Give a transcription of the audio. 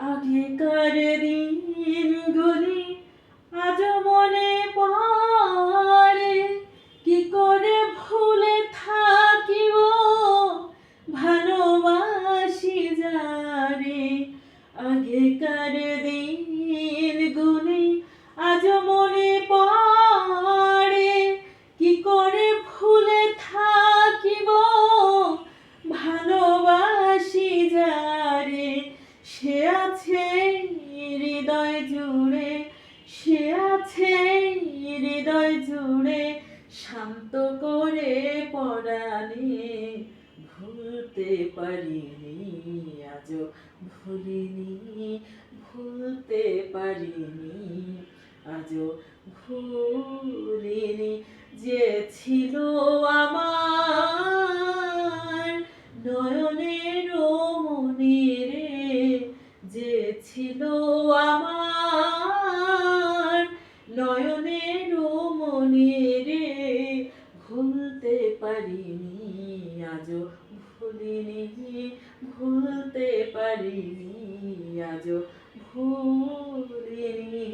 আগেকার দিনগুলি আজও মনে পড়ে, কি করে ভুলে থাকিব ভালোবাসি যারে। আগেকার দিনগুলি আজও মনে পড়ে, কি করে ভুলে থাকিব ভালোবাসি যারে। সে আছে হৃদয় জুড়ে, সে আছে হৃদয় জুড়ে, শান্ত করে পরাণে। ভুলতে পারিনি আজও ভুলিনি, ভুলতে পারিনি আজও ভুলিনি। যে ছিল আমার নয়নের মনি রে, যে ছিল আমার নয়নের মনি রে। ভুলতে পারিনি আজও ভুলিনি, ভুলতে পারিনি আজও ভুলিনি।